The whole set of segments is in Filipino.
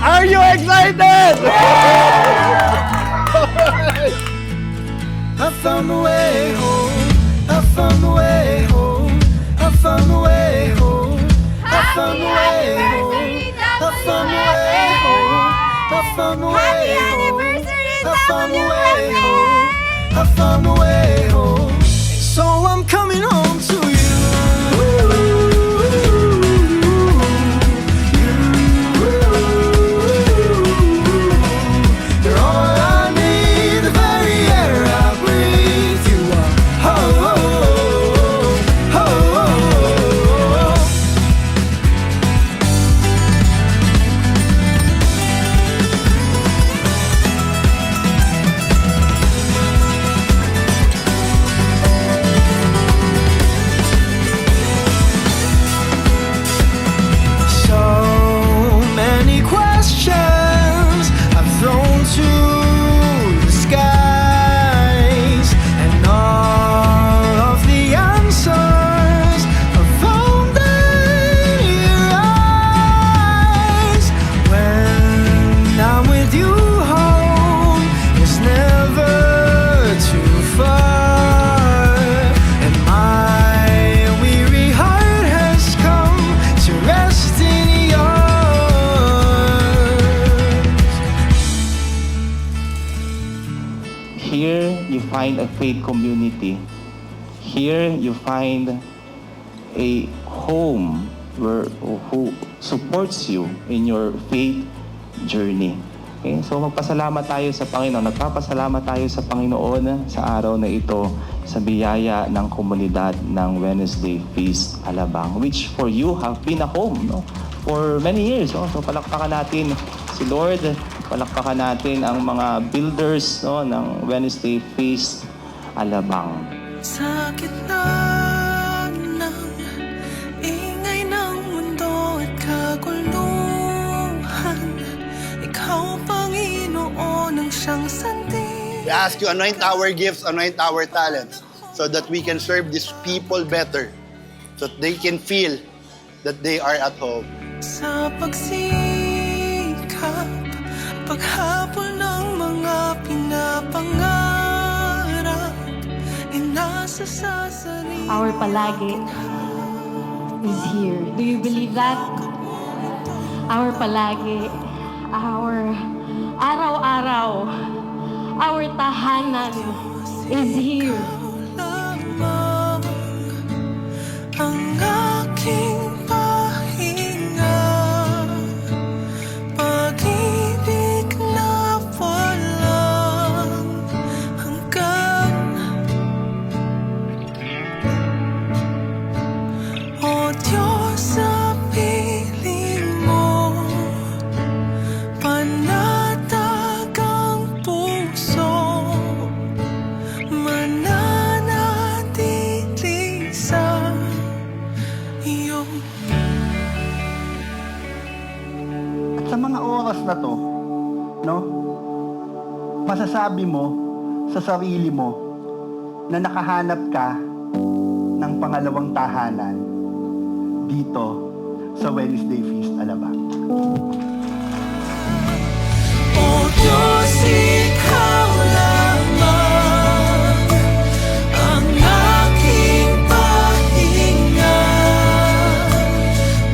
Are you excited? I found a way home. I found a way home. I found a way home. I found a way home. I found a way home. I found a way home. I found a way home. I found a way home. So I'm coming home to you. You're all I need, the very air I breathe. You are. Oh, oh, oh, oh, oh. So many questions I've thrown to the skies, and all of the answers are found in your eyes. When I'm with you, home is never too far, and my weary heart has come to rest in yours. Here you find a faith community. Here you find a home who supports you in your faith journey. Okay? So magpasalamat tayo sa Panginoon. Nagpapasalamat tayo sa Panginoon sa araw na ito sa biyaya ng komunidad ng Wednesday Feast Alabang, which for you have been a home, no? For many years. No? So palakpakan natin si Lord, palakpakan natin ang mga builders, no, ng Wednesday Feast Alabang. Sa gitna ng ingay ng mundo at kaguluhan, Ikaw, Panginoon, ang siyang sandig. We ask you, anoint our gifts, anoint our talents, so that we can serve these people better, so that they can feel that they are at home. Sa pagsikap, paghapon ng mga pinapangarap, inasa sa sarili. Our palagi is here. Do you believe that? Our palagi, our araw-araw, our tahanan is here. Lamang ang aking pahinga, pag-ibig na walang hanggan. O Diyos, sa piling mo, panatag ang puso, mananatili sa iyong. At sa mga oras na to, no, masasabi mo sa sarili mo na nakahanap ka ng pangalawang tahanan dito sa Wednesday Feast Alabang. O Diyos, Ikaw lamang ang aking pahinga,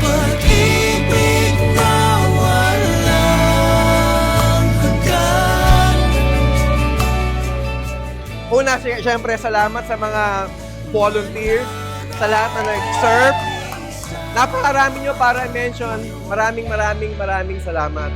pag-ibig na walang hanggan. Una, siyempre, salamat sa mga volunteers, sa lahat na nag-serve. Napakarami nyo para i-mention. Maraming salamat.